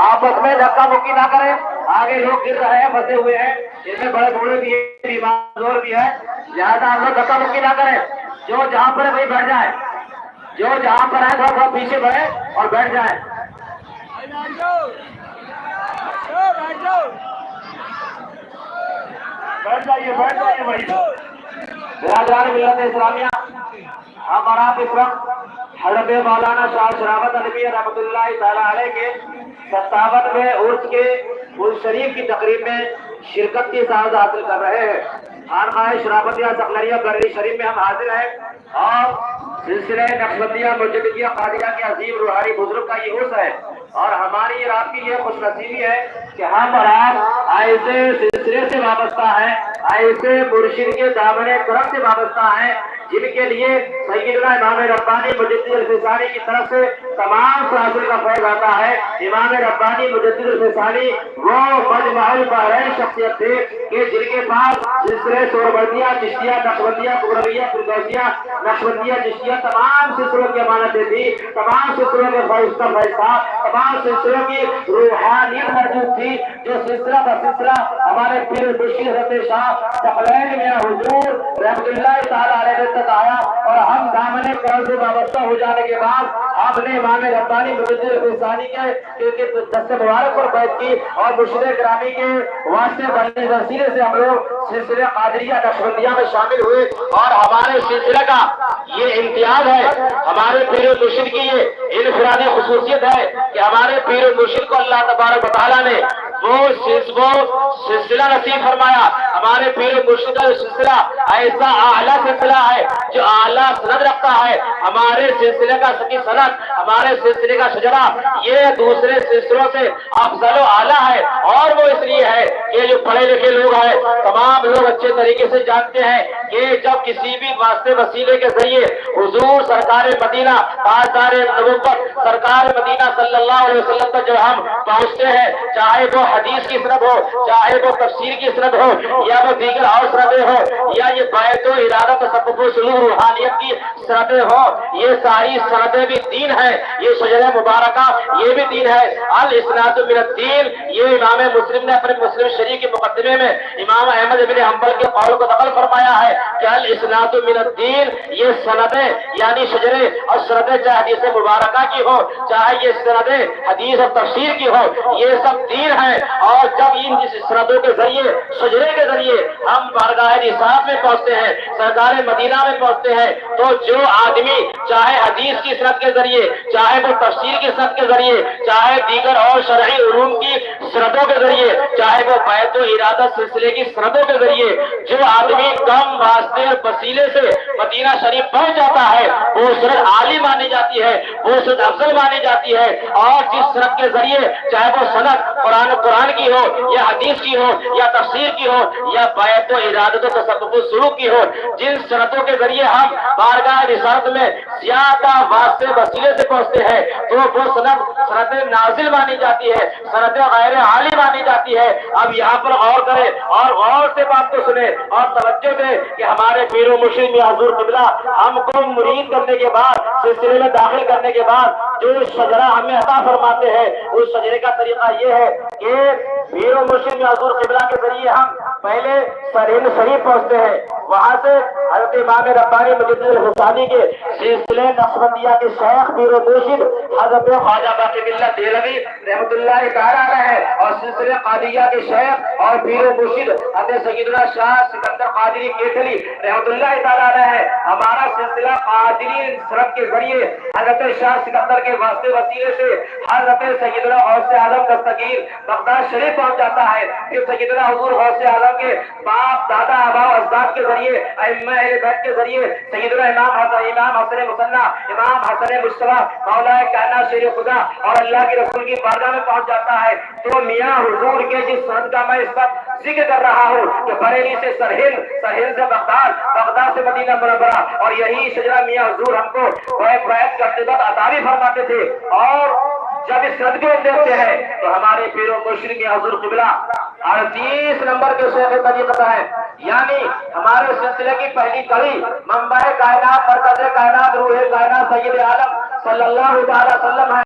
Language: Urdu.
آپس میں دھکا مکی نہ کریں، آگے لوگ گر رہے ہیں، پھنسے ہوئے ہیں، ان میں بڑے بوڑھے بھی ہیں، بیمار بھی ہے، لہٰذا ہم لوگ دھکا مکی نہ کریں، جو جہاں پر ہے وہی بیٹھ جائے، جو جہاں پر ہے تھوڑا پیچھے بڑھے اور بیٹھ جائیں۔ بیٹھ جائیے بھائی۔ برادران ملت اسلامیہ، ہم اور آپ اس وقت حضرت مولانا شاہ شرافت علوی رحمۃ اللہ تعالی علیہ کے 57ویں عرس کے عرس شریف کی تقریب میں شرکت کی سعادت حاصل کر رہے ہیں۔ خانقاہ شرافت سقلریہ بریلی شریف میں ہم حاضر ہیں اور سلسلہ نقشبندیہ مجددیہ قادریہ کے عظیم روحانی بزرگ کا یہ عرس ہے، اور ہماری اور آپ کی یہ خوش نصیبی ہے کہ ہم اور آپ ایسے سلسلے سے وابستہ ہیں، ایسے مرشد کے دامن کرم سے وابستہ ہیں جن کے لیے سیدنا امام ربانی مجدد الفسانی کی طرف سے تمام سلاسل کا فیض آتا ہے۔ امام ربانی مجدد الفسانی وہ مجمع البحرین شخصیت تھے کہ جن کے پاس سلسلے سہروردیہ، چشتیہ، نقشبندیہ، قمرویہ، فردوسیہ، نقشبندیہ، چشتیہ تمام سلسلوں کی امانتیں تھی، تمام سلسلوں کے فیض تھا، تمام سلسلوں کی روحانیت موجود تھی، جو سلسلہ کا سلسلہ ہمارے پیر مرشد حضرت شاہ ثقلین میاں حضور رحمۃ اللہ تعالی علیہ تک آیا، اور ہم دامن کرم سے وابستہ ہو جانے کے بعد آپ نے امام ربانی مجدد الفسانی کے دست مبارک پر بیعت کی، اور مرشد گرامی کے واسطے بڑھنے وسیلے سے ہم لوگ سلسلہ قادریہ نقشبندیہ میں شامل ہوئے، اور ہمارے سلسلہ کا یہ امتیاز ہے، ہمارے پیر مرشد کی یہ انفرادی خصوصیت ہے کہ ہمارے پیر مرشد کو اللہ تبارک و تعالیٰ نے وہ سلسلہ نصیب فرمایا۔ ہمارے پیر مرشد کا سلسلہ ایسا اعلیٰ سلسلہ ہے جو اعلیٰ سند رکھتا ہے۔ ہمارے سلسلے کا سکی سند، ہمارے سلسلے کا شجرہ یہ دوسرے سلسلوں سے افضل و اعلیٰ ہے، اور وہ اس لیے ہے کہ جو پڑھے لکھے لوگ ہیں تمام لوگ اچھے طریقے سے جانتے ہیں کہ جب کسی بھی واسطے وسیلے کے ذریعے حضور سرکار مدینہ تاجدار نبوت سرکار مدینہ صلی اللہ علیہ وسلم تک جب ہم پہنچتے ہیں، چاہے وہ حدیث کی سند ہو، چاہے وہ تفسیر کی سند ہو، یا وہ دیگر اور سندیں ہو، یا یہ بیعت و ارادہ تصوف و سلوک روحانیت کی سندیں ہو، یہ ساری سندیں بھی دین ہے، یہ شجرہ مبارکہ یہ بھی دین ہے۔ الاسناد من الدین، یہ امام مسلم نے اپنے مسلم شریف کے مقدمے میں امام احمد بن حنبل کے قول کو نقل فرمایا ہے کہ الاسناد من الدین، یہ سندیں یعنی شجرے اور سندیں چاہے حدیث مبارکہ کی ہو، چاہے یہ سندیں حدیث اور تفسیر کی ہو، یہ سب دین ہے۔ اور جب ان سندوں کے ذریعے شجرے کے ذریعے ہم بارگاہ نصاب میں پہنچتے ہیں، سرکار مدینہ میں پہنچتے ہیں، تو جو آدمی چاہے حدیث کی سند کے ذریعے، چاہے وہ تفسیر کی سند کے ذریعے، چاہے دیگر اور شرعی علوم کی سندوں کے ذریعے، چاہے وہ بیعت و ارادہ سلسلے کی سندوں کے ذریعے جو آدمی کم واسطے اور وسیلے سے مدینہ شریف پہنچ جاتا ہے، وہ سند عالی مانی جاتی ہے، وہ سند افضل مانی جاتی ہے۔ اور جس سند کے ذریعے چاہے وہ سند قرآن کی ہو یا حدیث کی ہو یا تفسیر کی ہو یا بیعت و ارادت و تصوف و سلوک کی ہو، جن سندوں کے ذریعے ہم بارگاہ رسالت میں زیادہ واسطے وسیلے سے پہنچتے ہیں، تو وہ سند نازل مانی جاتی ہے، سند غیر عالی مانی جاتی ہے۔ اب یہاں پر غور کریں اور غور سے بات کو سنیں اور توجہ دیں کہ ہمارے پیر و مرشد میاں حضور قبلہ ہم کو مرید کرنے کے بعد، سلسلے میں داخل کرنے کے بعد جو شجرہ ہمیں عطا فرماتے ہیں، اس شجرے کا طریقہ یہ ہے کہ پیر و مرشد میاں حضور قبلہ کے ذریعے ہم پہلے سرہند شریف پہنچتے ہیں، وہاں سے حضرت امام ربانی مجدد الفسانی کے سلسلے نقشبندیہ کے شیخ پیر و مرشد حضرت خواجہ باقی باللہ دہلوی رحمۃ اللہ تعالی علیہ اور سلسلے قادریہ کے شیخ اور پیر و مرشد حضرت سیدنا شاہ سکندر قادری کیتھلی رحمۃ اللہ تعالی علیہ ہمارا سلسلہ قادری سند کے ذریعے حضرت شاہ سکندر کے واسطے وسیلے سے حضرت سیدنا غوث اعظم دستگیر بغداد شریف پہنچ جاتا ہے، پھر سیدنا حضور غوث اعظم کے باپ دادا ابا و اجداد کے ذریعے ائمہ اہل بیت کے ذریعے سیدنا امام حسن مثنی، امام حسن مجتبی مولا کائنات شیر خدا اور اللہ کے رسول کی بارگاہ میں پہنچ جاتا ہے۔ تو میاں حضور کے جس سند کا میں اس وقت ذکر کر رہا ہوں کہ بریلی سے سرہند، سرہند سے بغداد، بغداد سے مدینہ منورہ، اور یہی شجرہ میاں حضور ہم کو بیعت کرتے وقت عطا بھی فرماتے تھے۔ اور جب اس سند کو دیکھتے ہیں تو ہمارے پیر و مرشد کے حضور قبلہ 38 نمبر کے شیخ طریقت ہے، یعنی ہمارے سلسلے کی پہلی کڑی منبع کائنات، مرکز کائنات، روح کائنات، سید عالم صلی اللہ علیہ وسلم ہے۔